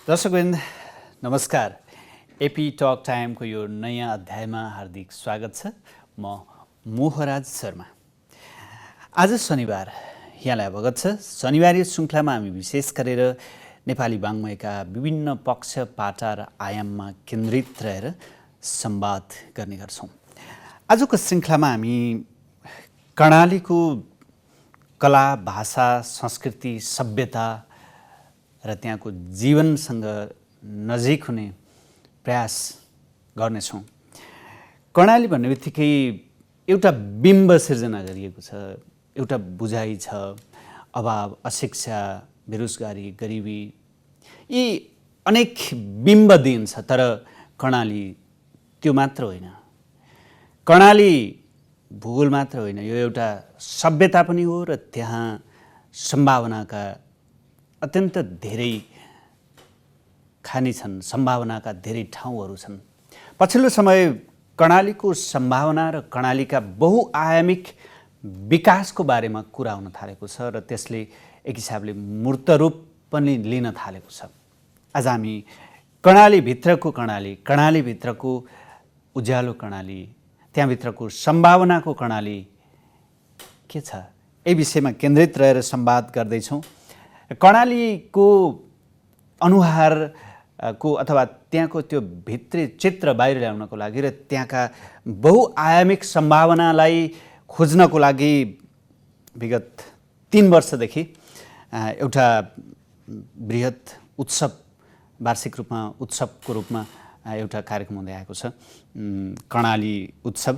दर्शकवृन्द नमस्कार। AP talk टाइमको यो नयाँ अध्यायमा हार्दिक स्वागत छ। म मोहराज शर्मा। आज शनिबार यहाँलाई अवगत छ, शनिबारी श्रृङ्खलामा हामी विशेष गरेर नेपाली वाङ्मयका विभिन्न पक्ष पाटा र आयाममा केन्द्रित रहेर संवाद गर्ने गर्छौँ। आजको श्रृङ्खलामा हामी कर्णालीको कला, भाषा, संस्कृति, सभ्यता र त्यहाँको जीवनसँग नजिक हुने प्रयास गर्नेछौँ। कर्णाली भन्ने बित्तिकै एउटा बिम्ब सिर्जना गरिएको छ, एउटा बुझाइ छ, अभाव, अशिक्षा, बेरोजगारी, गरिबी, यी अनेक बिम्ब दिन्छ। तर कर्णाली त्यो मात्र होइन, कर्णाली भूगोल मात्र होइन, यो एउटा सभ्यता पनि हो र त्यहाँ सम्भावनाका अत्यन्त धेरै खानी छन्, सम्भावनाका धेरै ठाउँहरू छन्। पछिल्लो समय कर्णालीको सम्भावना र कर्णालीका बहुआयामिक विकासको बारेमा कुरा हुन थालेको छ र त्यसले एक हिसाबले मूर्त रूप पनि लिन थालेको छ। आज हामी कर्णालीभित्रको कर्णाली, कर्णालीभित्रको उज्यालो कर्णाली, त्यहाँभित्रको सम्भावनाको कर्णाली के छ, यही विषयमा केन्द्रित रहेर संवाद गर्दैछौँ। कर्णालीको अनुहारको अथवा त्यहाँको त्यो भित्री चित्र बाहिर ल्याउनको लागि र त्यहाँका बहुआयामिक सम्भावनालाई खोज्नको लागि विगत 3 वर्षदेखि एउटा बृहत उत्सव, वार्षिक रूपमा उत्सवको रूपमा एउटा कार्यक्रम हुँदै आएको छ, कर्णाली उत्सव।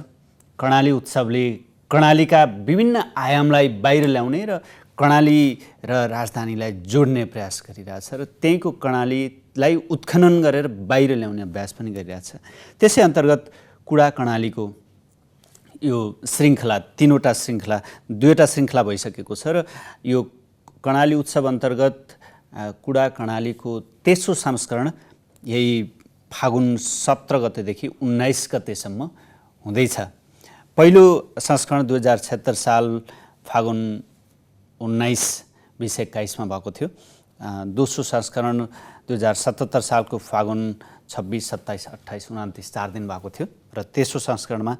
कर्णाली उत्सवले कर्णालीका विभिन्न आयामलाई बाहिर ल्याउने र कर्णाली र राजधानीलाई जोड्ने प्रयास गरिरहेछ र त्यहीँको कर्णालीलाई उत्खनन गरेर बाहिर ल्याउने अभ्यास पनि गरिरहेछ। त्यसै अन्तर्गत कुडा कर्णालीको यो श्रृङ्खला, 3वटा श्रृङ्खला, 2वटा श्रृङ्खला भइसकेको छ र यो कर्णाली उत्सव अन्तर्गत कुडा कर्णालीको तेस्रो संस्करण यही फागुन 17 गतेदेखि 19 गतेसम्म हुँदैछ। पहिलो संस्करण 2076 साल फागुन 19-20-21 भएको थियो। दोस्रो संस्करण 2077 सालको फागुन 26, 27, 28, 29 4 दिन भएको थियो र तेस्रो संस्करणमा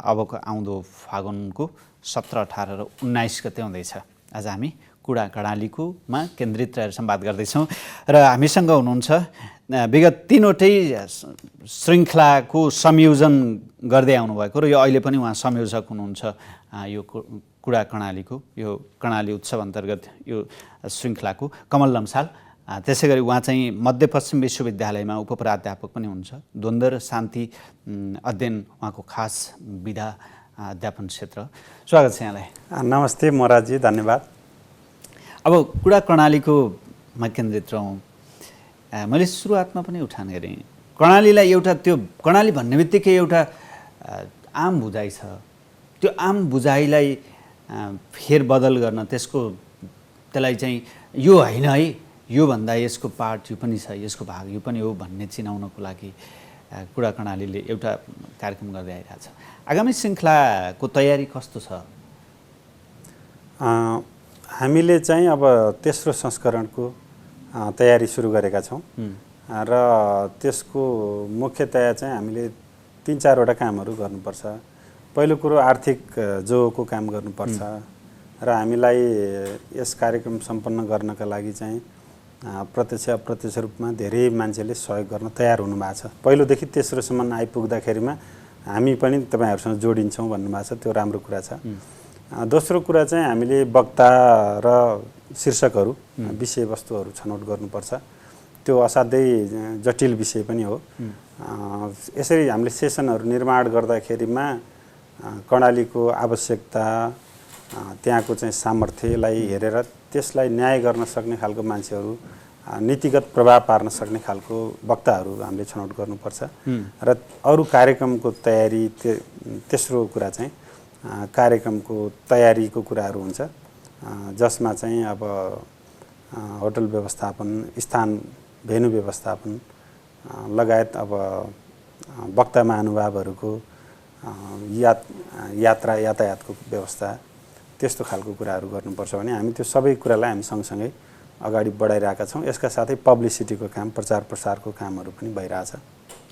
अबको आउँदो फागुनको 17, 18 र 19 गते हुँदैछ। आज हामी कुडा कर्णालीकोमा केन्द्रित रहेर संवाद गर्दैछौँ र हामीसँग हुनुहुन्छ विगत 3वटै श्रृङ्खलाको संयोजन गर्दै आउनुभएको र यो अहिले पनि उहाँ संयोजक हुनुहुन्छ यो कुडा कर्णालीको, यो कर्णाली उत्सव अन्तर्गत यो श्रृङ्खलाको कमल लम्साल। त्यसै गरी उहाँ चाहिँ मध्यपश्चिम विश्वविद्यालयमा उपप्राध्यापक पनि हुनुहुन्छ। द्वन्द्व र शान्ति अध्ययन उहाँको खास विधा अध्यापन क्षेत्र। स्वागत छ यहाँलाई। नमस्ते मोराजी, धन्यवाद। अब कुडा कर्णालीको मा केन्द्रित रहौँ। मैले सुरुवातमा पनि उठान गरेँ, कर्णालीलाई एउटा त्यो कर्णाली भन्ने बित्तिकै एउटा आम बुझाइ छ, त्यो आम बुझाइलाई फेरबदल गर्न, त्यसलाई चाहिँ यो होइन है, यो भन्दा यसको पार्ट यो पनि छ, यसको भाग यो पनि हो भन्ने चिनाउनको लागि कुडा कर्णालीले एउटा कार्यक्रम गर्दै आइरहेछ। आगामी श्रृङ्खलाको तयारी कस्तो छ? हामीले चाहिँ अब तेस्रो संस्करणको तयारी सुरु गरेका छौँ र त्यसको मुख्यतया चाहिँ हामीले 3-4वटा कामहरू गर्नुपर्छ। पहिलो कुरो आर्थिक जोको काम गर्नुपर्छ र हामीलाई यस कार्यक्रम सम्पन्न गर्नका लागि चाहिँ प्रत्यक्ष अप्रत्यक्ष रूपमा धेरै मान्छेले सहयोग गर्न तयार हुनुभएको छ। पहिलोदेखि तेस्रोसम्म आइपुग्दाखेरिमा हामी पनि तपाईँहरूसँग जोडिन्छौँ भन्नुभएको छ, त्यो राम्रो कुरा छ। दोस्रो कुरा चाहिँ हामीले वक्ता र शीर्षकहरू, विषयवस्तुहरू छनौट गर्नुपर्छ। त्यो असाध्यै जटिल विषय पनि हो। यसरी हामीले सेसनहरू निर्माण गर्दाखेरिमा कर्णालीको आवश्यकता, त्यहाँको चाहिँ सामर्थ्यलाई हेरेर त्यसलाई न्याय गर्न सक्ने खालको मान्छेहरू, नीतिगत प्रभाव पार्न सक्ने खालको वक्ताहरू हामीले छनौट गर्नुपर्छ। र अरू कार्यक्रमको तयारी, तेस्रो कुरा चाहिँ कार्यक्रमको तयारीको कुराहरू हुन्छ, जसमा चाहिँ अब होटल व्यवस्थापन, स्थान भेन्यू व्यवस्थापन लगायत अब वक्ता महानुभावहरूको यातायातको व्यवस्था, त्यस्तो खालको कुराहरू गर्नुपर्छ भने हामी त्यो सबै कुरालाई हामी सँगसँगै अगाडि बढाइरहेका छौँ। यसका साथै पब्लिसिटीको काम, प्रचार प्रसारको कामहरू पनि भइरहेछ।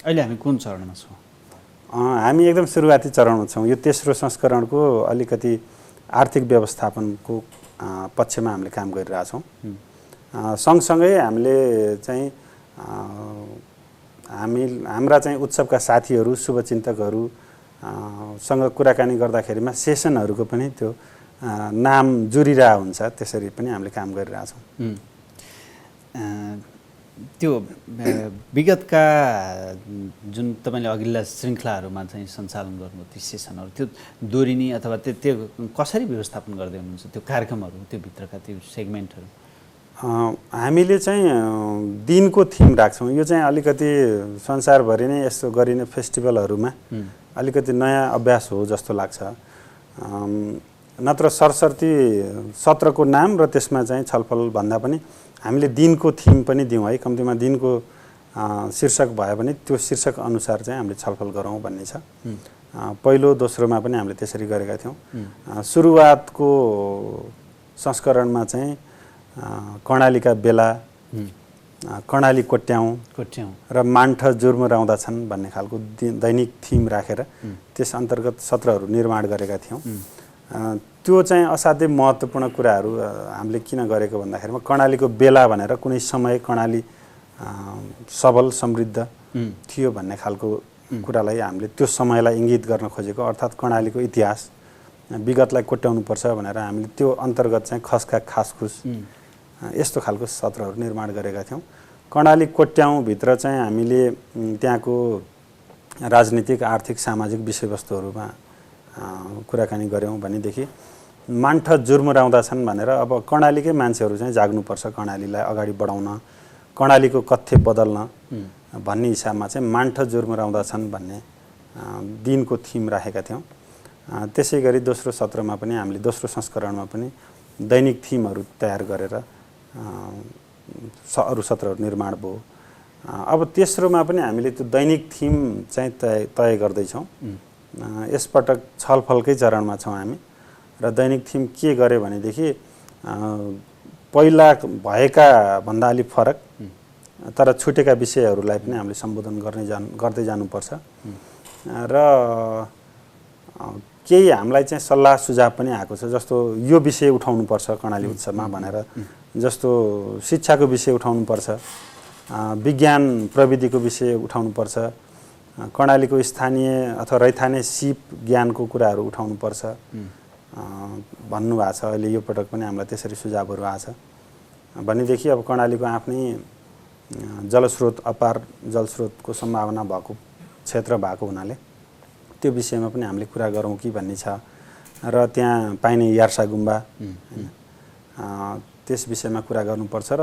अहिले हामी कुन चरणमा छौँ? हामी एकदम सुरुवाती चरणमा छौँ। यो तेस्रो संस्करणको अलिकति आर्थिक व्यवस्थापनको पक्षमा हामीले काम गरिरहेछौँ। सँगसँगै हामीले चाहिँ हाम्रा चाहिँ उत्सवका साथीहरू, शुभचिन्तकहरू सँग कुराकानी गर्दाखेरिमा सेसनहरूको पनि त्यो नाम जुरिरहेको हुन्छ। त्यसरी पनि हामीले काम गरिरहेछौँ। त्यो विगतका जुन तपाईँले अघिल्ला श्रृङ्खलाहरूमा चाहिँ सञ्चालन गर्नु ती सेसनहरू, त्यो दोहोरिने अथवा त्यो कसरी व्यवस्थापन गर्दै हुनुहुन्छ? त्यो कार्यक्रमहरू, त्यो भित्रका त्यो सेगमेन्टहरू हामीले चाहिँ दिनको थिम राख्छौँ। यो चाहिँ अलिकति संसारभरि नै यस्तो गरिने फेस्टिभलहरूमा अलिकति नयाँ अभ्यास हो जस्तो लाग्छ। नत्र सरसर्ती सत्रको नाम र त्यसमा चाहिँ छलफल भन्दा पनि हामीले दिनको थिम पनि दिउँ है। कम्तीमा दिनको शीर्षक भए पनि त्यो शीर्षक अनुसार चाहिँ हामीले छलफल गरौँ भन्ने छ। पहिलो दोस्रोमा पनि हामीले त्यसरी गरेका थियौँ। सुरुवातको संस्करणमा चाहिँ कर्णालीका बेला, कर्णाली कोट्याउँ र मान्ठ जुर्मुराउँदछन् भन्ने खालको दैनिक थिम राखेर त्यस अन्तर्गत सत्रहरू निर्माण गरेका थियौँ। त्यो चाहिँ असाध्यै महत्त्वपूर्ण कुराहरू हामीले किन गरेको भन्दाखेरिमा कर्णालीको बेला भनेर कुनै समय कर्णाली सबल समृद्ध थियो भन्ने खालको कुरालाई हामीले त्यो समयलाई इङ्गित गर्न खोजेको, अर्थात् कर्णालीको इतिहास विगतलाई कोट्याउनुपर्छ भनेर हामीले त्यो अन्तर्गत चाहिँ खसका खासखुस यस्तो खालको सत्रहरू निर्माण गरेका थियौँ। कर्णाली कोट्याउँभित्र चाहिँ हामीले त्यहाँको राजनीतिक, आर्थिक, सामाजिक विषयवस्तुहरूमा कुराकानी गऱ्यौँ भनेदेखि मान्ठ जुर्मुराउँदछन् भनेर अब कर्णालीकै मान्छेहरू चाहिँ जाग्नुपर्छ, कर्णालीलाई अगाडि बढाउन, कर्णालीको कथ्य बदल्न भन्ने हिसाबमा चाहिँ मान्ठ जुर्मुराउँदछन् भन्ने दिनको थिम राखेका थियौँ। त्यसै गरी दोस्रो सत्रमा पनि हामीले, दोस्रो संस्करणमा पनि दैनिक थिमहरू तयार गरेर अरू सत्रहरू निर्माण भयो। अब तेस्रोमा पनि हामीले त्यो दैनिक थिम चाहिँ तय गर्दैछौँ। यसपटक छलफलकै चरणमा छौँ हामी र दैनिक थिम के गरे भनेदेखि पहिला भएका भन्दा अलिक फरक तर छुटेका विषयहरूलाई पनि हामीले सम्बोधन गर्दै जानुपर्छ र केही हामीलाई चाहिँ सल्लाह सुझाव पनि आएको छ। जस्तो यो विषय उठाउनुपर्छ कर्णाली उत्सवमा भनेर, जस्तो शिक्षाको विषय उठाउनुपर्छ, विज्ञान प्रविधिको विषय उठाउनुपर्छ, कर्णालीको स्थानीय अथवा रैथाने सिप ज्ञानको कुराहरू उठाउनुपर्छ भन्नुभएको छ। अहिले यो पटक पनि हामीलाई त्यसरी सुझावहरू आएको छ भनेदेखि अब कर्णालीको आफ्नै जलस्रोत, अपार जलस्रोतको सम्भावना भएको क्षेत्र भएको हुनाले त्यो विषयमा पनि हामीले कुरा गरौँ कि भन्ने छ। र त्यहाँ पाइने यार्सा गुम्बा त्यस विषयमा कुरा गर्नुपर्छ। र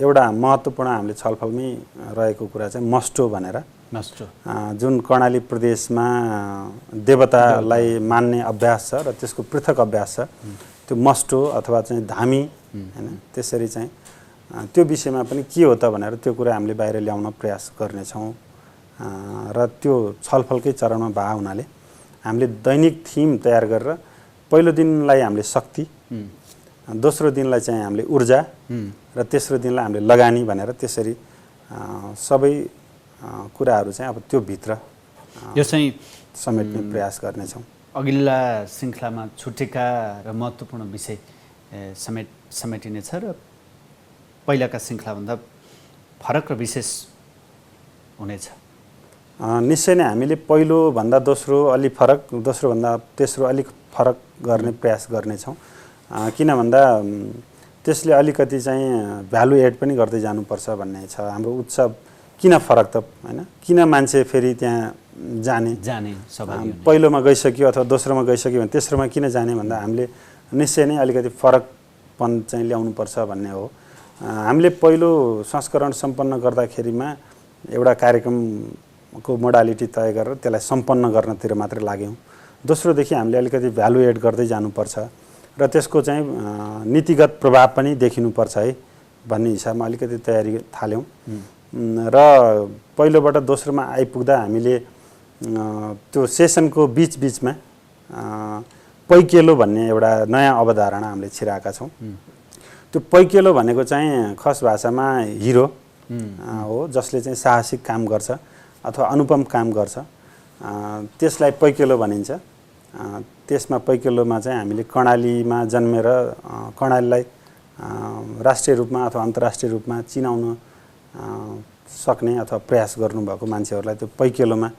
एउटा महत्त्वपूर्ण हामीले छलफलमै रहेको कुरा चाहिँ मस्टो भनेर, जुन कर्णाली प्रदेशमा देवतालाई मान्ने अभ्यास छ र त्यसको पृथक अभ्यास छ, त्यो मस्टो अथवा चाहिँ धामी हैन, त्यसरी चाहिँ त्यो विषयमा पनि के हो त भनेर त्यो कुरा हामीले बाहिर ल्याउन प्रयास गर्नेछौँ। र त्यो छलफलकै चरणमा भए हुनाले हामीले दैनिक थिम तयार गरेर पहिलो दिनलाई हामीले शक्ति, दोस्रो दिनलाई चाहिँ हामीले ऊर्जा र तेस्रो दिनलाई हामीले लगानी भनेर त्यसरी सबै कुराहरू चाहिँ अब त्यो भित्र यो चाहिँ समेट्ने प्रयास गर्नेछौँ। अघिल्ला श्रृङ्खलामा छुटेका र महत्त्वपूर्ण विषय समेटिनेछ र पहिलाका श्रृङ्खलाभन्दा फरक र विशेष हुनेछ। निश्चय नै हामीले पहिलोभन्दा दोस्रो अलिक फरक, दोस्रोभन्दा तेस्रो अलिक फरक गर्ने प्रयास गर्नेछौँ। किन भन्दा त्यसले अलिकति चाहिँ भ्यालु एड पनि गर्दै जानुपर्छ भन्ने छ। हाम्रो उत्सव किन फरक त हैन, किन मान्छे फेरि त्यहाँ जाने पहिलोमा गइसक्यो अथवा दोस्रोमा गइसक्यो भने तेस्रोमा किन जाने भन्दा हामीले निश्चय नै अलिकति फरकपन चाहिँ ल्याउनुपर्छ भन्ने हो। हामीले पहिलो संस्करण सम्पन्न गर्दाखेरिमा एउटा कार्यक्रमको मोडालिटी तय गरेर त्यसलाई सम्पन्न गर्नतिर मात्रै लाग्यौँ। दोस्रोदेखि हामीले अलिकति भ्यालु एड गर्दै जानुपर्छ र त्यसको चाहिँ नीतिगत प्रभाव पनि देखिनुपर्छ है भन्ने हिसाबमा अलिकति तयारी थाल्यौँ। र पहिलोबाट दोस्रोमा आइपुग्दा हामीले त्यो सेसनको बिचबिचमा पैकेलो भन्ने एउटा नयाँ अवधारणा हामीले छिराएका छौँ। त्यो पैकेलो भनेको चाहिँ खस भाषामा हिरो हो, जसले चाहिँ साहसिक काम गर्छ अथवा अनुपम काम गर्छ, त्यसलाई पैकेलो भनिन्छ। त्यसमा पैकेलोमा चाहिँ हामीले कर्णालीमा जन्मेर कर्णालीलाई राष्ट्रिय रूपमा अथवा अन्तर्राष्ट्रिय रूपमा चिनाउन सक्ने अथवा प्रयास गर्नुभएको मान्छेहरूलाई त्यो पैकेलोमा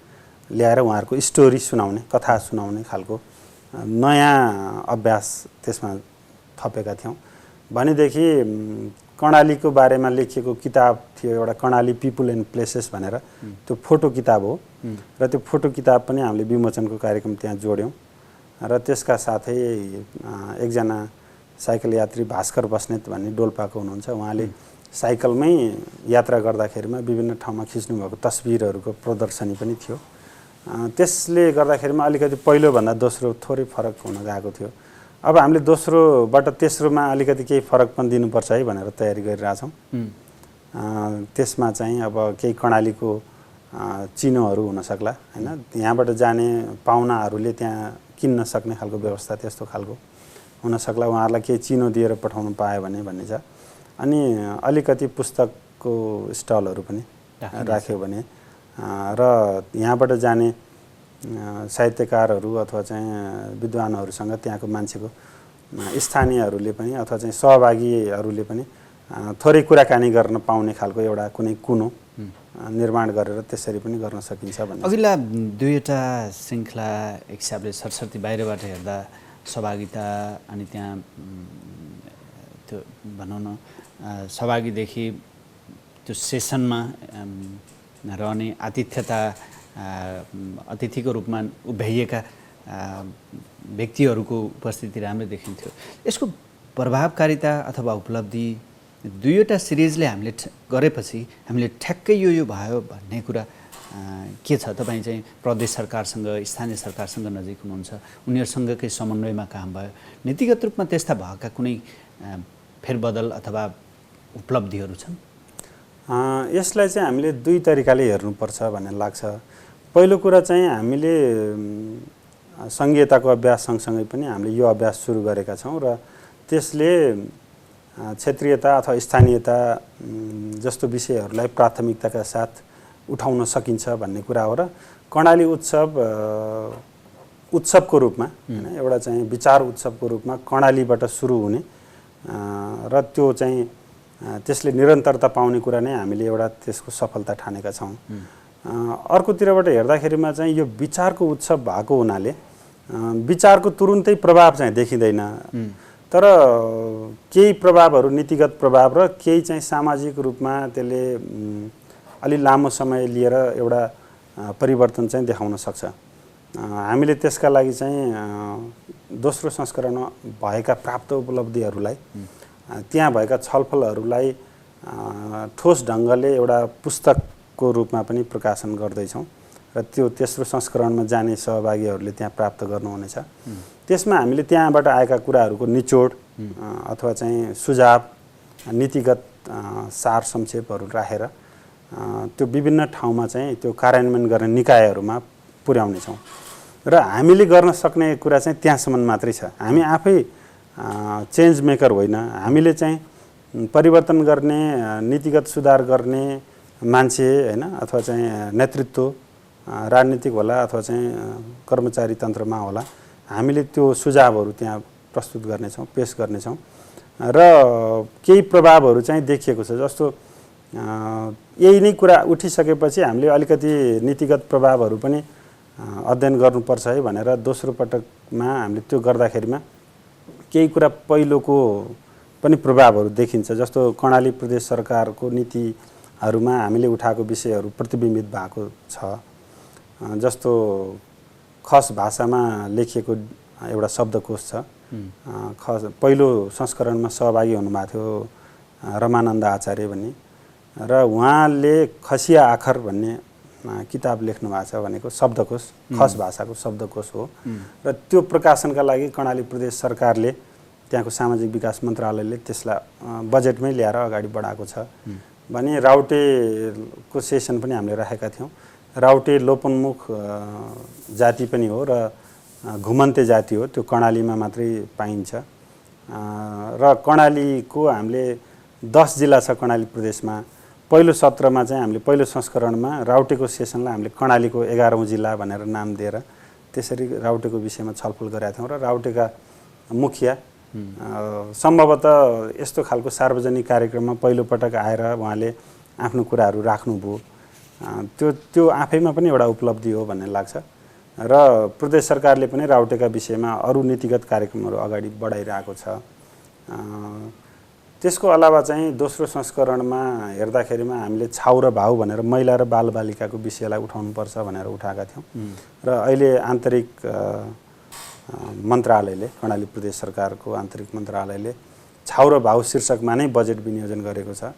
ल्याएर उहाँहरूको स्टोरी सुनाउने, कथा सुनाउने खालको नयाँ अभ्यास त्यसमा थपेका थियौँ। भनेदेखि कर्णालीको बारेमा लेखिएको किताब थियो एउटा, कर्णाली पिपुल एन्ड प्लेसेस भनेर, त्यो फोटो किताब हो र त्यो फोटो किताब पनि हामीले विमोचनको कार्यक्रम त्यहाँ जोड्यौँ। र त्यसका साथै एकजना साइकल यात्री भास्कर बस्नेत भन्ने डोल्पाको हुनुहुन्छ, उहाँले साइकलमै यात्रा गर्दाखेरिमा विभिन्न ठाउँमा खिच्नुभएको तस्बिरहरूको प्रदर्शनी पनि थियो। त्यसले गर्दाखेरिमा अलिकति पहिलोभन्दा दोस्रो थोरै फरक हुन गएको थियो। अब हामीले दोस्रोबाट तेस्रोमा अलिकति केही फरक पनि दिनुपर्छ है भनेर तयारी गरिरहेछौँ। त्यसमा चाहिँ अब केही कर्णालीको चिनोहरू हुनसक्ला होइन, यहाँबाट जाने पाहुनाहरूले त्यहाँ किन्न सक्ने खालको व्यवस्था त्यस्तो खालको हुनसक्ला, उहाँहरूलाई केही चिनो दिएर पठाउनु पायो भने भन्ने छ। अनि अलिकति पुस्तकको स्टलहरू पनि राख्यो भने र यहाँबाट जाने साहित्यकारहरू अथवा चाहिँ विद्वानहरूसँग त्यहाँको मान्छेको स्थानीयहरूले पनि अथवा चाहिँ सहभागीहरूले पनि थोरै कुराकानी गर्न पाउने खालको एउटा कुनै कुनो निर्माण गरेर त्यसरी पनि गर्न सकिन्छ भन्ने। अघिल्ला दुईवटा श्रृङ्खला एक हिसाबले सरस्वती बाहिरबाट हेर्दा सहभागिता अनि त्यहाँ त्यो भनौँ न सहभागीदेखि त्यो सेसनमा रहने आतिथ्यता अतिथिको रूपमा उभ्याइएका व्यक्तिहरूको उपस्थिति राम्रै देखिन्थ्यो। यसको प्रभावकारिता अथवा उपलब्धि दुईवटा सिरिजले हामीले गरेपछि हामीले ठ्याक्कै यो भयो भन्ने कुरा के छ? तपाईँ चाहिँ प्रदेश सरकारसँग स्थानीय सरकारसँग नजिक हुनुहुन्छ, उनीहरूसँगकै समन्वयमा काम भयो, नीतिगत रूपमा त्यस्ता भएका कुनै फेरबदल अथवा उपलब्धिहरू छन्? यसलाई चाहिँ हामीले दुई तरिकाले हेर्नुपर्छ भन्ने लाग्छ। पहिलो कुरा चाहिँ हामीले सङ्घीयताको अभ्यास सँगसँगै पनि हामीले यो अभ्यास सुरु गरेका छौँ र त्यसले क्षेत्रीयता अथवा स्थानीयता जस्तो विषयहरूलाई प्राथमिकताका साथ उठाउन सकिन्छ भन्ने कुरा हो। र कर्णाली उत्सवको रूपमा हैन, एउटा चाहिँ विचार उत्सवको रूपमा कर्णालीबाट सुरु हुने र त्यो चाहिँ त्यसले निरन्तरता पाउने कुरा नै हामीले एउटा त्यसको सफलता ठानेका छौँ। अर्कोतिरबाट हेर्दाखेरिमा चाहिँ यो विचारको उत्सव भएको हुनाले विचारको तुरुन्तै प्रभाव चाहिँ देखिँदैन, तर केही प्रभावहरू नीतिगत प्रभाव र केही चाहिँ सामाजिक रूपमा त्यसले अलि लामो समय लिएर एउटा परिवर्तन चाहिँ देखाउन सक्छ। हामीले त्यसका लागि चाहिँ दोस्रो संस्करणमा भएका प्राप्त उपलब्धिहरूलाई, त्यहाँ भएका छलफलहरूलाई ठोस ढङ्गले एउटा पुस्तकको रूपमा पनि प्रकाशन गर्दैछौँ र त्यो तेस्रो संस्करणमा जाने सहभागीहरूले त्यहाँ प्राप्त गर्नुहुनेछ। त्यसमा हामीले त्यहाँबाट आएका कुराहरूको निचोड अथवा चाहिँ सुझाव, नीतिगत सार संक्षेपहरू राखेर त्यो विभिन्न ठाउँमा चाहिँ त्यो कार्यान्वयन गर्ने निकायहरूमा पुर्याउनेछौँ। र हामीले गर्न सक्ने कुरा चाहिँ त्यहाँसम्म मात्रै छ। हामी आफै चेन्ज मेकर होइन, हामीले चाहिँ परिवर्तन गर्ने, नीतिगत सुधार गर्ने मान्छे होइन, अथवा चाहिँ नेतृत्व राजनीतिक होला अथवा चाहिँ कर्मचारी तन्त्रमा होला, हामीले त्यो सुझावहरू त्यहाँ प्रस्तुत गर्नेछौँ, पेश गर्नेछौँ। र केही प्रभावहरू चाहिँ देखिएको छ, जस्तो यही नै कुरा उठिसकेपछि हामीले अलिकति नीतिगत प्रभावहरू पनि अध्ययन गर्नुपर्छ है भनेर दोस्रो पटकमा हामीले त्यो गर्दाखेरिमा केही कुरा पहिलोको पनि प्रभावहरू देखिन्छ। जस्तो कर्णाली प्रदेश सरकारको नीतिहरूमा हामीले उठाएको विषयहरू प्रतिबिम्बित भएको छ। जस्तो खस भाषामा लेखिएको एउटा शब्दकोश छ। पहिलो संस्करणमा सहभागी हुनुभएको थियो रमानन्द आचार्य भन्ने, र उहाँले खसिया आखर भन्ने किताब लेख्नु भएको छ भनेको शब्दकोश, खस भाषाको शब्दकोश हो। र त्यो प्रकाशनका लागि कर्णाली प्रदेश सरकारले, त्यहाँको सामाजिक विकास मन्त्रालयले त्यसलाई बजेटमै ल्याएर अगाडि बढाएको छ भने राउटेको सेसन पनि हामीले राखेका थियौँ। राउटे लोपन्मुख जाति पनि हो र घुमन्ते जाति हो, त्यो कर्णालीमा मात्रै पाइन्छ। र कर्णालीको हामीले 10 जिल्ला छ कर्णाली प्रदेशमा। पहिलो सत्रमा चाहिँ हामीले पहिलो संस्करणमा राउटेको सेसनलाई हामीले कर्णालीको 11औं जिल्ला भनेर नाम दिएर त्यसरी राउटेको विषयमा छलफल गरेका थियौँ र राउटेका मुखिया सम्भवतः यस्तो खालको सार्वजनिक कार्यक्रममा पहिलोपटक आएर उहाँले आफ्नो कुराहरू राख्नुभयो। त्यो आफैमा पनि एउटा उपलब्धि हो भन्ने लाग्छ र प्रदेश सरकारले पनि राउटेका विषयमा अरू नीतिगत कार्यक्रमहरू अगाडि बढाइरहेको छ। त्यसको अलावा चाहिँ दोस्रो संस्करणमा हेर्दाखेरिमा हामीले छाउ र भाउ भनेर महिला र बालबालिकाको विषयलाई उठाउनुपर्छ भनेर उठाएका थियौँ र अहिले आन्तरिक मन्त्रालयले कर्णाली प्रदेश सरकारको आन्तरिक मन्त्रालयले छाउ र भाउ शीर्षकमा नै बजेट विनियोजन गरेको छ।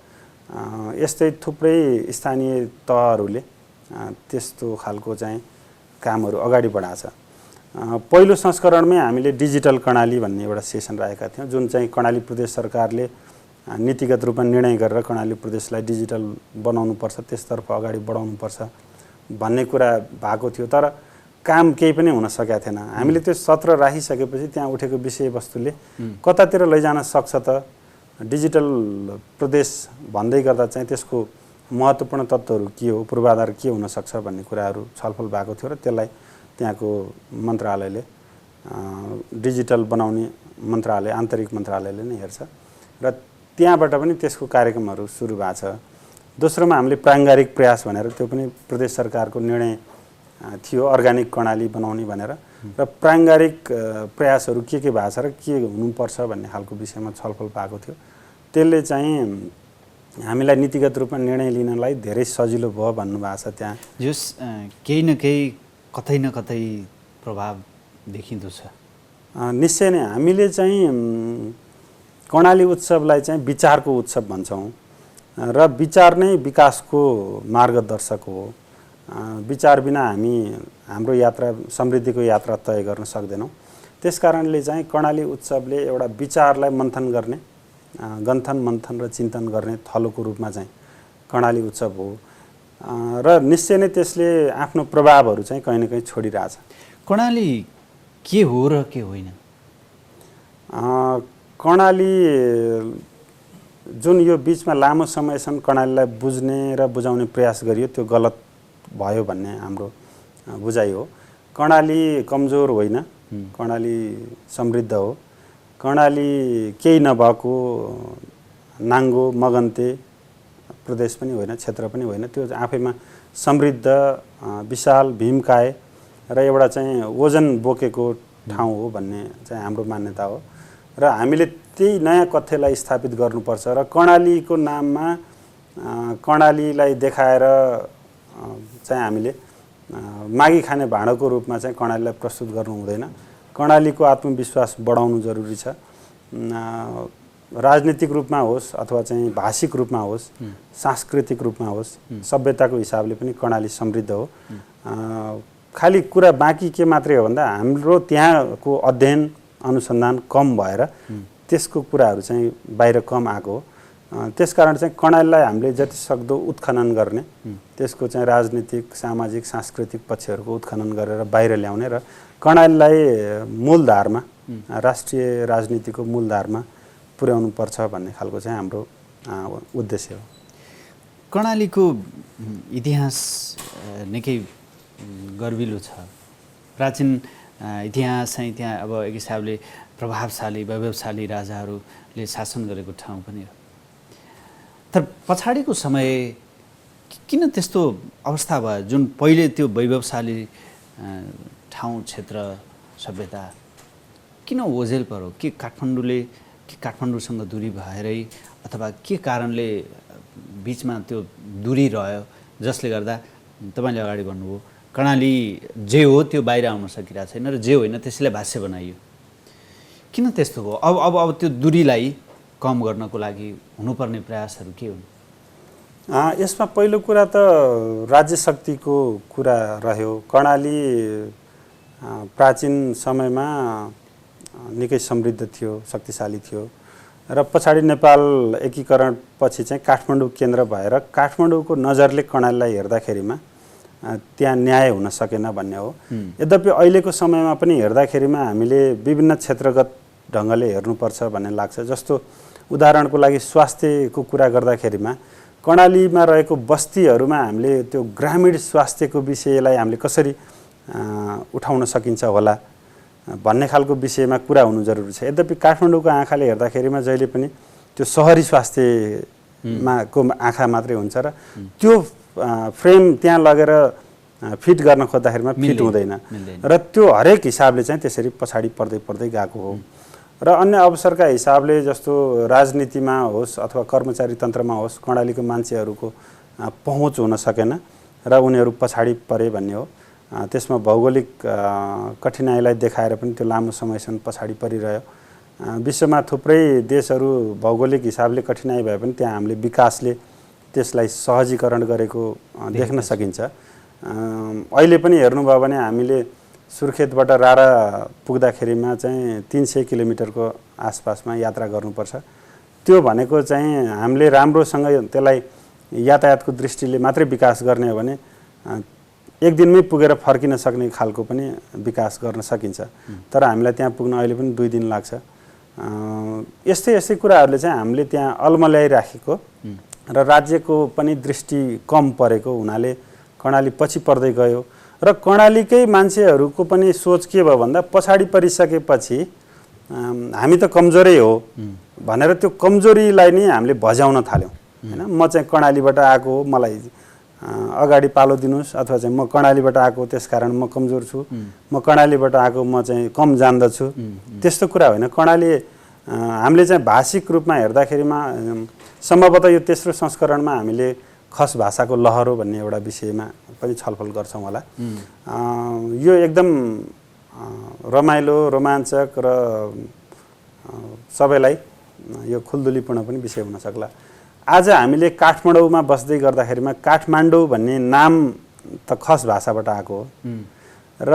यस्तै थुप्रै स्थानीय तहहरूले त्यस्तो खालको चाहिँ कामहरू अगाडि बढाएको छ। पहिलो संस्करणमै हामीले डिजिटल कर्णाली भन्ने एउटा सेसन राखेका थियौँ जुन चाहिँ कर्णाली प्रदेश सरकारले नीतिगत रूपमा निर्णय गरेर कर्णाली प्रदेशलाई डिजिटल बनाउनुपर्छ, त्यसतर्फ अगाडि बढाउनुपर्छ भन्ने कुरा भएको थियो तर काम केही पनि हुन सकेको थिएन। हामीले त्यो सत्र राखिसकेपछि त्यहाँ उठेको विषयवस्तुले कतातिर लैजान सक्छ त, डिजिटल प्रदेश भन्दै गर्दा चाहिँ त्यसको महत्त्वपूर्ण तत्त्वहरू के हो, पूर्वाधार के हुन सक्छ भन्ने कुराहरू छलफल भएको थियो र त्यसलाई त्यहाँको मन्त्रालयले डिजिटल बनाउने मन्त्रालय आन्तरिक मन्त्रालयले नै हेर्छ र त्यहाँबाट पनि त्यसको कार्यक्रमहरू सुरु भएको छ। दोस्रोमा हामीले प्राङ्गारिक प्रयास भनेर त्यो पनि प्रदेश सरकारको निर्णय थियो अर्गानिक कर्णाली बनाउने भनेर र प्राङ्गारिक प्रयासहरू के भएको छ र के हुनुपर्छ भन्ने खालको विषयमा छलफल भएको थियो। त्यसले चाहिँ हामीलाई नीतिगत रूपमा निर्णय लिनलाई धेरै सजिलो भयो भन्नुभएको छ। त्यहाँ जस केही न केही कतै न कतै प्रभाव देखिँदो छ। निश्चय नै हामीले चाहिँ कर्णाली उत्सवलाई चाहिँ विचारको उत्सव भन्छौँ र विचार नै विकासको मार्गदर्शक हो। विचार बिना हामी हाम्रो यात्रा समृद्धिको यात्रा तय गर्न सक्दैनौँ। त्यसकारणले चाहिँ कर्णाली उत्सवले एउटा विचारलाई मन्थन गर्ने गन्थन मन्थन र चिन्तन गर्ने थलोको रूपमा चाहिँ कर्णाली उत्सव हो र निश्चय नै त्यसले आफ्नो प्रभावहरू चाहिँ कहीँ न कहीँ छोडिरहेछ। कर्णाली के हो र के होइन? कर्णाली जुन यो बिचमा लामो समयसम्म कर्णालीलाई बुझ्ने र बुझाउने प्रयास गरियो त्यो गलत भयो भन्ने हाम्रो बुझाइ हो। कर्णाली कमजोर होइन, कर्णाली समृद्ध हो। कर्णाली केही नभएको नाङ्गो मगन्ते प्रदेश पनि होइन, क्षेत्र पनि होइन, त्यो आफैमा समृद्ध विशाल भीमकाय र एउटा चाहिँ वजन बोकेको ठाउँ हो भन्ने चाहिँ हाम्रो मान्यता हो र हामीले त्यही नयाँ कथ्यलाई स्थापित गर्नुपर्छ र कर्णालीको नाममा कर्णालीलाई देखाएर चाहिँ हामीले मागी खाने भाँडोको रूपमा चाहिँ कर्णालीलाई प्रस्तुत गर्नु हुँदैन। कर्णालीको आत्मविश्वास बढाउनु जरुरी छ। राजनीतिक रूपमा होस् अथवा चाहिँ भाषिक रूपमा होस्, सांस्कृतिक रूपमा होस्, सभ्यताको हिसाबले पनि कर्णाली समृद्ध हो। खालि कुरा बाँकी के मात्रै हो भन्दा हाम्रो त्यहाँको अध्ययन अनुसन्धान कम भएर त्यसको कुराहरू चाहिँ बाहिर कम आएको हो। त्यसकारण चाहिँ कर्णालीलाई हामीले जति सक्दो उत्खनन गर्ने, त्यसको चाहिँ राजनीतिक सामाजिक सांस्कृतिक पक्षहरूको उत्खनन गरेर बाहिर ल्याउने र कर्णालीलाई मूलधारमा राष्ट्रिय राजनीतिको मूलधारमा पुर्याउनु पर्छ भन्ने खालको चाहिँ हाम्रो उद्देश्य हो। कर्णालीको इतिहास निकै गर्विलो छ। प्राचीन इतिहास चाहिँ त्यहाँ अब एक हिसाबले प्रभावशाली वैभवशाली राजाहरूले शासन गरेको ठाउँ पनि हो। तर पछाडिको समय किन त्यस्तो अवस्था भयो जुन पहिले त्यो वैभवशाली ठाउँ क्षेत्र सभ्यता किन ओझेल पर्यो? के काठमाडौँसँग दूरी भएरै अथवा के कारणले बिचमा त्यो दूरी रह्यो जसले गर्दा तपाईँले अगाडि बढ्नुभयो कर्णाली जे हो त्यो बाहिर आउन सकिरहेको छैन र जे होइन त्यसैलाई भाष्य बनाइयो? किन त्यस्तो भयो? अब त्यो दूरीलाई कम गर्नको लागि हुनुपर्ने प्रयासहरू के हुन्? यसमा पहिलो कुरा त राज्य शक्तिको कुरा रह्यो। कर्णाली प्राचीन समयमा निकै समृद्ध थियो, शक्तिशाली थियो र पछाडि नेपाल एकीकरण पछि चाहिँ काठमाडौँ केन्द्र भएर काठमाडौँको नजरले कर्णालीलाई हेर्दाखेरिमा त्यहाँ न्याय हुन सकेन भन्ने हो। यद्यपि अहिलेको समयमा पनि हेर्दाखेरिमा हामीले विभिन्न क्षेत्रगत ढङ्गले हेर्नुपर्छ भन्ने लाग्छ। जस्तो उदाहरणको लागि स्वास्थ्यको कुरा गर्दाखेरिमा कर्णालीमा रहेको बस्तीहरूमा हामीले त्यो ग्रामीण स्वास्थ्यको विषयलाई हामीले कसरी उठाउन सकिन्छ होला भन्ने खालको विषयमा कुरा हुनु जरुरी छ। यद्यपि काठमाडौँको आँखाले हेर्दाखेरिमा जहिले पनि त्यो सहरी स्वास्थ्यमा को आँखा मात्रै हुन्छ र त्यो फ्रेम त्यहाँ लगेर फिट गर्न खोज्दाखेरिमा फिट हुँदैन र त्यो हरेक हिसाबले चाहिँ त्यसरी पछाडि पर्दै गएको हो। र अन्य अवसरका हिसाबले जस्तो राजनीतिमा होस् अथवा कर्मचारी तन्त्रमा होस् कर्णालीको मान्छेहरूको पहुँच हुन सकेन र उनीहरू पछाडि परे भन्ने हो। त्यसमा भौगोलिक कठिनाइलाई देखाएर पनि त्यो लामो समयसम्म पछाडि परिरह्यो। विश्वमा थुप्रै देशहरू भौगोलिक हिसाबले कठिनाइ भए पनि त्यहाँ हामीले विकासले त्यसलाई सहजीकरण गरेको देख्न सकिन्छ। अहिले पनि हेर्नुभयो भने हामीले सुर्खेतबाट रारा पुग्दाखेरिमा चाहिँ 300 किलोमिटरको आसपासमा यात्रा गर्नुपर्छ। त्यो भनेको चाहिँ हामीले राम्रोसँग त्यसलाई यातायातको दृष्टिले मात्रै विकास गर्ने हो भने एक दिनमै पुगेर फर्किन सक्ने खालको पनि विकास गर्न सकिन्छ। तर हामीलाई त्यहाँ पुग्न अहिले पनि 2 दिन लाग्छ। यस्तै कुराहरूले चाहिँ हामीले त्यहाँ अल्मल्याइराखेको र राज्यको पनि दृष्टि कम परेको हुनाले कर्णाली पछि पर्दै गयो र कर्णालीकै मान्छेहरूको पनि सोच के भयो भन्दा पछाडि परिसकेपछि हामी त कमजोरै हो भनेर त्यो कमजोरीलाई नै हामीले भज्याउन थाल्यौँ हैन। म चाहिँ कर्णालीबाट आएको हो, मलाई अगाडि पालो दिनुस्, अथवा चाहिँ म कर्णालीबाट आएको त्यसकारण म कमजोर छु, म कर्णालीबाट आएको म चाहिँ कम जान्दछु, त्यस्तो कुरा होइन। कर्णाली हामीले चाहिँ भाषिक रूपमा हेर्दाखेरिमा सम्भवतः यो तेस्रो संस्करणमा हामीले खस भाषाको लहरो भन्ने एउटा विषयमा पनि छलफल गर्छौँ होला। यो एकदम रमाइलो रोमाञ्चक र सबैलाई यो खुल्दुलीपूर्ण पनि विषय हुन सक्ला। आज हामीले काठमाडौँमा बस्दै गर्दाखेरिमा काठमाडौँ भन्ने नाम त खस भाषाबाट आएको हो र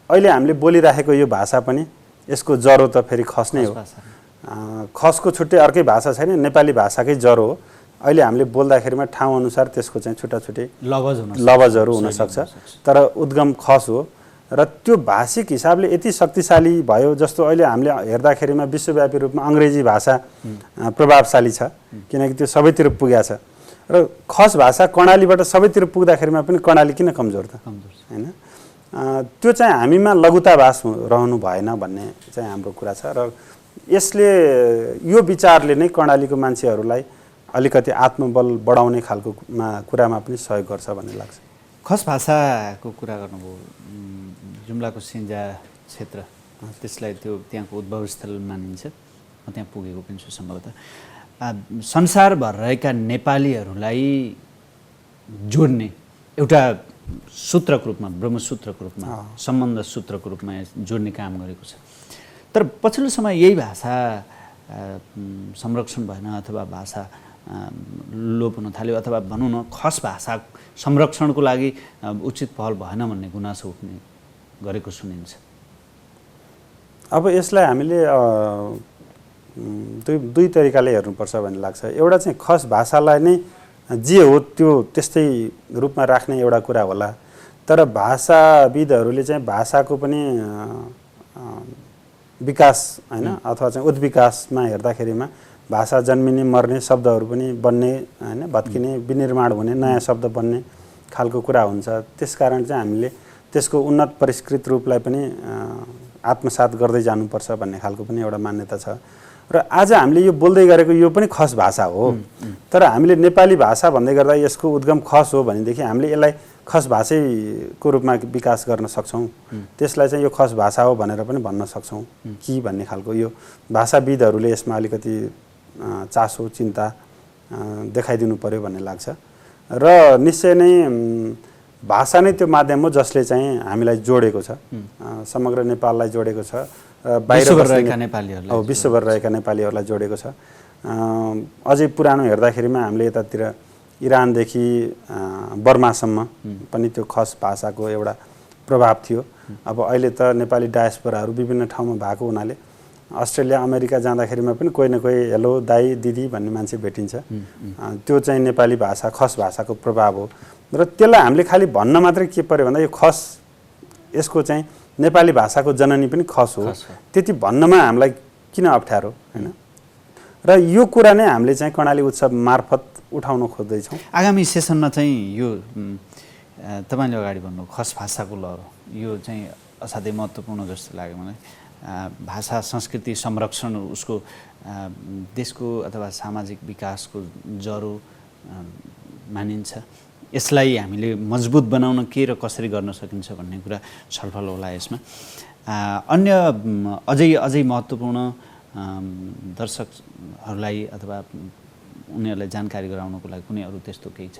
अहिले हामीले बोलिराखेको यो भाषा पनि यसको जरो त फेरि खस नै हो। खसको छुट्टै अर्कै भाषा छैन, नेपाली भाषाकै जरो हो। अहिले हामीले बोल्दाखेरिमा ठाउँ अनुसार त्यसको चाहिँ छुट्टै लवजहरू हुनसक्छ, तर उद्गम खस हो। र त्यो भाषिक हिसाबले यति शक्तिशाली भयो, जस्तो अहिले हामीले हेर्दाखेरिमा विश्वव्यापी रूपमा अङ्ग्रेजी भाषा प्रभावशाली छ किनकि त्यो सबैतिर पुगेको छ। र खस भाषा कर्णालीबाट सबैतिर पुग्दाखेरिमा पनि कर्णाली किन कमजोर त हैन। त्यो चाहिँ हामीमा लघुताभास रहनु भएन भन्ने चाहिँ हाम्रो कुरा छ। र यसले यो विचारले नै कर्णालीको मान्छेहरूलाई अलिकति आत्मबल बढाउने खालको कुरामा पनि सहयोग गर्छ भन्ने लाग्छ। खस भाषाको कुरा गर्नुभयो, जुम्लाको सिन्जा क्षेत्र त्यसलाई त्यो त्यहाँको उद्भव स्थल मानिन्छ। म त्यहाँ पुगेको पनि छु सम्भवतः। संसारभर रहेका नेपालीहरूलाई जोड्ने एउटा सूत्रको रूपमा, ब्रह्मसूत्रको रूपमा, सम्बन्ध सूत्रको रूपमा जोड्ने काम गरेको छ। तर पछिल्लो समय यही भाषा संरक्षण भएन अथवा भाषा लोप हुन थाल्यो, अथवा भनौँ न खस भाषा संरक्षणको लागि उचित पहल भएन भन्ने गुनासो उठ्ने गरेको सुनिन्छ। अब यसलाई हामीले दुई तरिकाले हेर्नुपर्छ भन्ने लाग्छ। एउटा चाहिँ खस भाषालाई नै जे हो त्यो त्यस्तै रूपमा राख्ने एउटा कुरा होला, तर भाषाविदहरूले चाहिँ भाषाको पनि विकास हैन अथवा चाहिँ उद्विकासमा हेर्दाखेरिमा भाषा जन्मिने मर्ने शब्दहरू पनि बन्ने हैन, भत्किने, विनिर्माण हुने, नयाँ शब्द बन्ने खालको कुरा हुन्छ। त्यसकारण चाहिँ हामीले त्यसको उन्नत परिष्कृत रूपलाई पनि आत्मसात गर्दै जानुपर्छ भन्ने खालको पनि एउटा मान्यता छ। र आज हामीले यो बोल्दै गरेको यो पनि खस भाषा हो, तर हामीले नेपाली भाषा भन्दै गर्दा यसको उद्गम खस हो भनेदेखि हामीले यसलाई खस भाषैको रूपमा विकास गर्न सक्छौँ। त्यसलाई चाहिँ यो खस भाषा हो भनेर पनि भन्न सक्छौँ कि भन्ने खालको यो भाषाविदहरूले यसमा अलिकति चासो चिन्ता देखाइदिनु पर्यो भन्ने लाग्छ। र निश्चय नै भाषा नै त्यो माध्यम हो जसले चाहिँ हामीलाई जोडेको छ, समग्र नेपाललाई जोडेको छ, विश्वभर रहेका नेपालीहरूलाई, विश्वभर रहेका नेपालीहरूलाई जोडेको छ। अझै पुरानो हेर्दाखेरिमा हामीले यतातिर इरानदेखि बर्मासम्म पनि त्यो खस भाषाको एउटा प्रभाव थियो। अब अहिले त नेपाली डायस्पोराहरू विभिन्न ठाउँमा भएको हुनाले अस्ट्रेलिया अमेरिका जाँदाखेरिमा पनि कोही न कोही हेलो दाई दिदी भन्ने मान्छे भेटिन्छ। त्यो चाहिँ नेपाली भाषा खस भाषाको प्रभाव हो। र त्यसलाई हामीले खालि भन्न मात्रै के पर्यो भन्दा यो खस यसको चाहिँ नेपाली भाषाको जननी पनि खस हो, त्यति भन्नमा हामीलाई किन अप्ठ्यारो हैन। र यो कुरा नै हामीले चाहिँ कर्णाली उत्सव मार्फत उठाउन खोज्दैछौँ। आगामी सेसनमा चाहिँ यो तपाईँले अगाडि भन्नु खस भाषाको लहर यो चाहिँ असाध्यै महत्त्वपूर्ण जस्तो लाग्यो मलाई। भाषा संस्कृति संरक्षण उसको देशको अथवा सामाजिक विकासको जरो मानिन्छ। यसलाई हामीले मजबुत बनाउन के र कसरी गर्न सकिन्छ भन्ने कुरा छलफल होला यसमा। अन्य अझै महत्त्वपूर्ण दर्शकहरूलाई अथवा उनीहरूलाई जानकारी गराउनको लागि कुनै अरू त्यस्तो केही छ?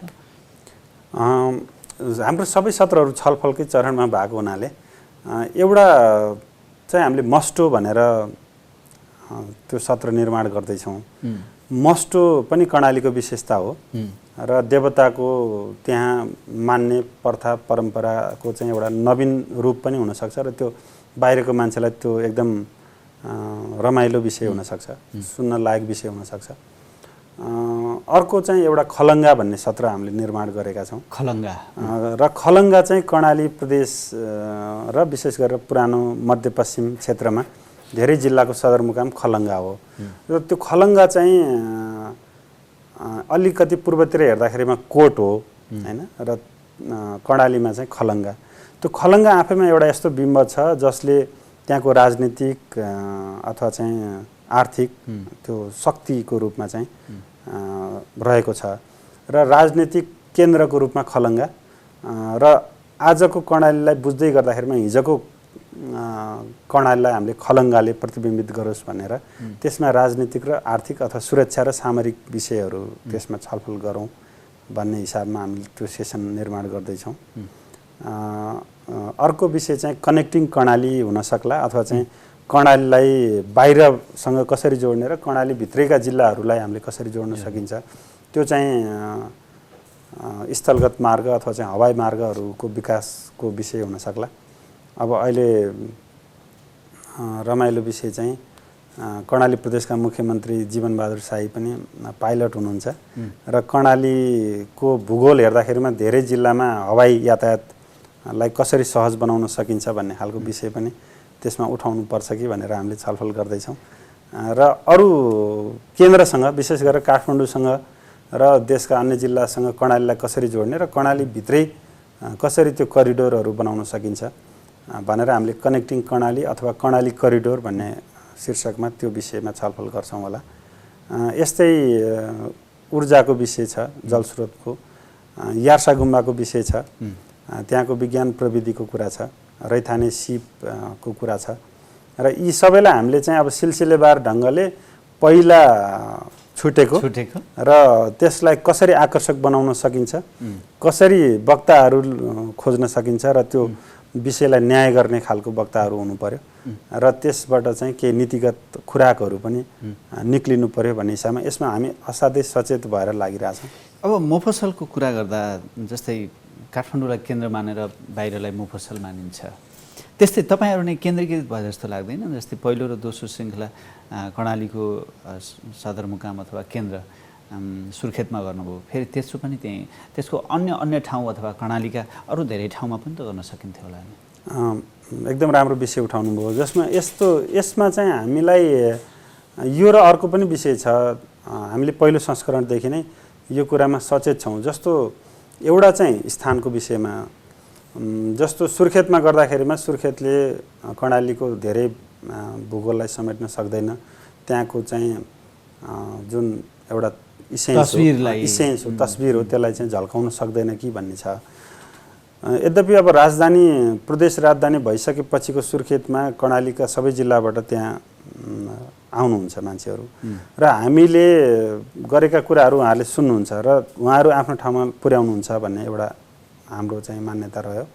हाम्रो सबै सत्रहरू छलफलकै चरणमा भएको हुनाले एउटा चाहिँ हामीले मस्टो भनेर त्यो सत्र निर्माण गर्दैछौँ। मस्टो पनि कर्णालीको विशेषता हो र देवताको त्यहाँ मान्ने प्रथा परम्पराको चाहिँ एउटा नवीन रूप पनि हुनसक्छ र त्यो बाहिरको मान्छेलाई त्यो एकदम रमाइलो विषय हुनसक्छ, सुन्न लायक विषय हुनसक्छ। अर्को चाहिँ एउटा खलङ्गा भन्ने सत्र हामीले निर्माण गरेका छौँ। खलङ्गा र खलङ्गा चाहिँ कर्णाली प्रदेश र विशेष गरेर पुरानो मध्यपश्चिम क्षेत्रमा धेरै जिल्लाको सदरमुकाम खलङ्गा हो र त्यो खलङ्गा चाहिँ अलिकति पूर्वतिर हेर्दाखेरिमा कोट हो हैन र कर्णालीमा चाहिँ खलङ्गा। त्यो खलङ्गा आफैमा एउटा यस्तो बिम्ब छ जसले त्यहाँको राजनीतिक अथवा चाहिँ आर्थिक त्यो शक्तिको रूपमा चाहिँ रहेको छ र राजनीतिक केन्द्रको रूपमा खलङ्गा र आजको कर्णालीलाई बुझ्दै गर्दाखेरिमा हिजोको कर्णालीलाई हामीले खलङ्गाले प्रतिबिम्बित गरोस् भनेर त्यसमा राजनीतिक र आर्थिक अथवा सुरक्षा र सामरिक विषयहरू त्यसमा छलफल गरौँ भन्ने हिसाबमा हामीले त्यो सेसन निर्माण गर्दैछौँ। अर्को विषय चाहिँ कनेक्टिङ कर्णाली हुनसक्ला अथवा चाहिँ कर्णालीलाई बाहिरसँग कसरी जोड्ने र कर्णाली भित्रैका जिल्लाहरूलाई हामीले कसरी जोड्न सकिन्छ त्यो चाहिँ स्थलगत मार्ग अथवा चाहिँ हवाई मार्गहरूको विकासको विषय हुनसक्ला। अब अहिले रमाइलो विषय चाहिँ कर्णाली प्रदेशका मुख्यमन्त्री जीवनबहादुर शाही पनि पाइलट हुनुहुन्छ र कर्णालीको भूगोल हेर्दाखेरिमा धेरै जिल्लामा हवाई यातायातलाई कसरी सहज बनाउन सकिन्छ भन्ने खालको विषय पनि त्यसमा उठाउनु पर्छ कि भनेर हामीले छलफल गर्दैछौँ। र अरू केन्द्रसँग विशेष गरेर काठमाडौँसँग र देशका अन्य जिल्लासँग कर्णालीलाई कसरी जोड्ने र कर्णालीभित्रै कसरी त्यो करिडोरहरू बनाउन सकिन्छ भनेर हामीले कनेक्टिङ कर्णाली अथवा कर्णाली करिडोर भन्ने शीर्षकमा त्यो विषयमा छलफल गर्छौँ होला। यस्तै ऊर्जाको विषय छ, जलस्रोतको, यार्सा गुम्बाको विषय छ, त्यहाँको विज्ञान प्रविधिको कुरा छ, रैथाने सिपको कुरा छ र यी सबैलाई हामीले चाहिँ अब सिलसिलेवार ढङ्गले पहिला छुटेको र त्यसलाई कसरी आकर्षक बनाउन सकिन्छ, कसरी वक्ताहरू खोज्न सकिन्छ र त्यो विषयलाई न्याय गर्ने खालको वक्ताहरू हुनु पर्यो र त्यसबाट चाहिँ केही नीतिगत खुराकहरू पनि निक्लिनु पर्यो भन्ने हिसाबमा यसमा हामी असाध्यै सचेत भएर लागिरहेछौँ। अब मोफसलको कुरा गर्दा जस्तै काठमाडौँलाई केन्द्र मानेर बाहिरलाई मोफसल मानिन्छ, त्यस्तै तपाईँहरू नै केन्द्रीकृत भए जस्तो लाग्दैन? जस्तै पहिलो र दोस्रो श्रृङ्खला कर्णालीको सदरमुकाम अथवा केन्द्र सुर्खेतमा गर्नुभयो, फेरि त्यसो पनि त्यही त्यसको अन्य ठाउँ अथवा कर्णालीका अरू धेरै ठाउँमा पनि त गर्न सकिन्थ्यो होला नि। एकदम राम्रो विषय उठाउनु भयो जसमा यसमा चाहिँ हामीलाई यो र अर्को पनि विषय छ। हामीले पहिलो संस्करणदेखि नै यो कुरामा सचेत छौँ। जस्तो एउटा चाहिँ स्थानको विषयमा जस्तो सुर्खेतमा गर्दाखेरिमा सुर्खेतले कर्णालीको धेरै भूगोललाई समेट्न सक्दैन, त्यहाँको चाहिँ जुन एउटा इसेन्स हो, तस्बिर हो, त्यसलाई चाहिँ झल्काउन सक्दैन कि भन्ने छ। यद्यपि अब राजधानी प्रदेश राजधानी भइसकेपछिको सुर्खेतमा कर्णालीका सबै जिल्लाबाट त्यहाँ आउनुहुन्छ मान्छेहरू र हामीले गरेका कुराहरू उहाँहरूले सुन्नुहुन्छ र उहाँहरू आफ्नो ठाउँमा पुर्याउनुहुन्छ भन्ने एउटा हाम्रो चाहिँ मान्यता रह्यो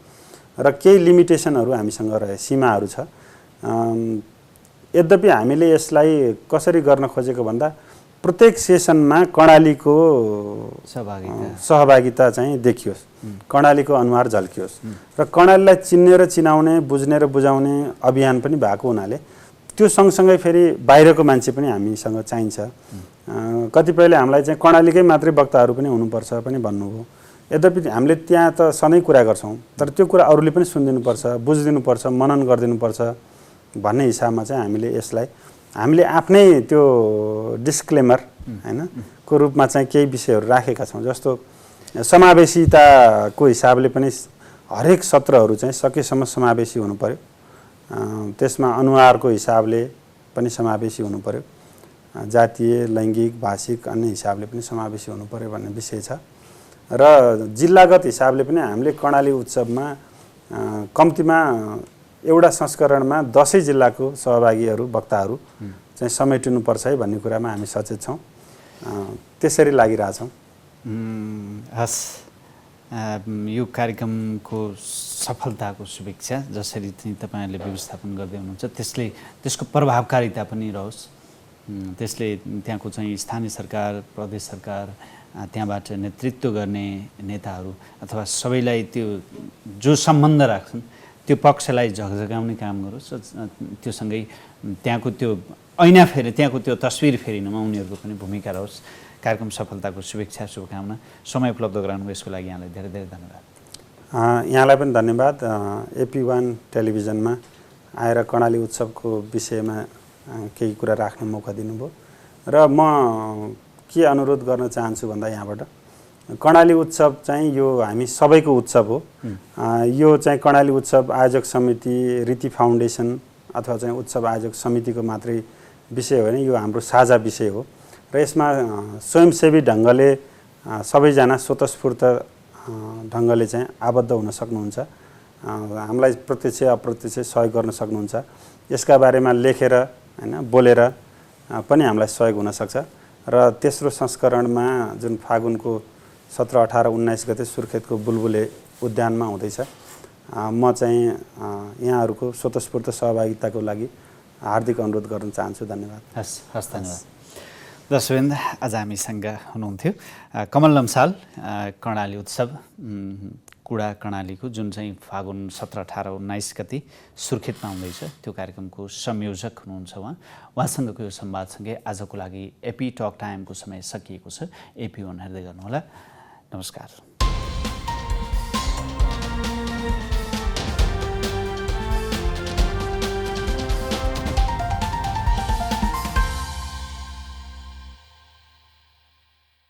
र केही लिमिटेसनहरू हामीसँग रहे, सीमाहरू छ। यद्यपि हामीले यसलाई कसरी गर्न खोजेको भन्दा प्रत्येक सेसनमा कर्णालीको सहभागिता चाहिँ देखियोस्, कर्णालीको अनुहार झल्कियोस् र कर्णालीलाई चिन्ने र चिनाउने, बुझ्ने र बुझाउने अभियान पनि भएको हुनाले त्यो सँगसँगै फेरि बाहिरको मान्छे पनि हामीसँग चाहिन्छ। कतिपयले हामीलाई चाहिँ कर्णालीकै मात्रै वक्ताहरू पनि हुनुपर्छ पनि भन्नुभयो। यद्यपि हामीले त्यहाँ त सधैँ कुरा गर्छौँ, तर त्यो कुरा अरूले पनि सुनिदिनुपर्छ, बुझिदिनुपर्छ, मनन गरिदिनुपर्छ भन्ने हिसाबमा चाहिँ हामीले आफ्नै त्यो डिस्क्लेमर हैन को रूपमा चाहिँ केही विषयहरू राखेका छौँ। जस्तो समावेशिताको हिसाबले पनि हरेक सत्रहरू चाहिँ सकेसम्म समावेशी हुनु पर्यो। त्यसमा अनुहारको हिसाबले पनि समावेशी हुनु पर्यो, जातीय, लैङ्गिक, भाषिक अन्य हिसाबले पनि समावेशी हुनु पर्यो भन्ने विषय छ। र जिल्लागत हिसाबले पनि हामीले कर्णाली उत्सवमा कम्तीमा एउटा संस्करणमा 10 जिल्लाको सहभागीहरू, वक्ताहरू चाहिँ समेटिनुपर्छ है भन्ने कुरामा हामी सचेत छौँ। त्यसरी लागिरहेछौँ। हस्, यो कार्यक्रमको सफलताको शुभेच्छा। जसरी चाहिँ तपाईँहरूले व्यवस्थापन गर्दै हुनुहुन्छ त्यसको प्रभावकारिता पनि रहोस्। त्यसले त्यहाँको चाहिँ स्थानीय सरकार, प्रदेश सरकार, त्यहाँबाट नेतृत्व गर्ने नेताहरू अथवा सबैलाई त्यो जो सम्बन्ध राख्छन् त्यो पक्षलाई झकझगाउने काम गरोस्। त्योसँगै त्यहाँको त्यो ऐना फेरि, त्यहाँको त्यो तस्विर फेरिनुमा उनीहरूको पनि भूमिका रहोस्। कार्यक्रम सफलताको शुभेच्छा, शुभकामना। समय उपलब्ध गराउनु यसको लागि यहाँलाई धेरै धेरै धन्यवाद। यहाँलाई पनि धन्यवाद। AP1 टेलिभिजनमा आएर कर्णाली उत्सवको विषयमा केही कुरा राख्ने मौका दिनुभयो र म के अनुरोध गर्न चाहन्छु भन्दा यहाँबाट कर्णाली उत्सव चाहिँ यो हामी सबैको उत्सव हो। यो चाहिँ कर्णाली उत्सव आयोजक समिति, रीति फाउन्डेसन अथवा चाहिँ उत्सव आयोजक समितिको मात्रै विषय होइन, यो हाम्रो साझा विषय हो र यसमा स्वयंसेवी ढङ्गले सबैजना स्वतस्फूर्त ढङ्गले चाहिँ आबद्ध हुन सक्नुहुन्छ। हामीलाई प्रत्यक्ष अप्रत्यक्ष सहयोग गर्न सक्नुहुन्छ। यसका बारेमा लेखेर हैन बोलेर पनि हामीलाई सहयोग हुनसक्छ। र तेस्रो संस्करणमा जुन फागुनको 17, 18, 19 गते सुर्खेतको बुलबुले उद्यानमा हुँदैछ, म चाहिँ यहाँहरूको स्वतस्फूर्त सहभागिताको लागि हार्दिक अनुरोध गर्न चाहन्छु। धन्यवाद। हस्, धन्यवाद। दर्शकवृन्द, आज हामीसँग हुनुहुन्थ्यो कमल लम्साल। कर्णाली उत्सव कुडा कर्णालीको जुन चाहिँ फागुन 17, 18, 19 गति सुर्खेतमा हुँदैछ त्यो कार्यक्रमको संयोजक हुनुहुन्छ उहाँसँगको यो संवादसँगै आजको लागि AP टक टाइमको समय सकिएको छ। AP1 हेर्दै गर्नुहोला। नमस्कार।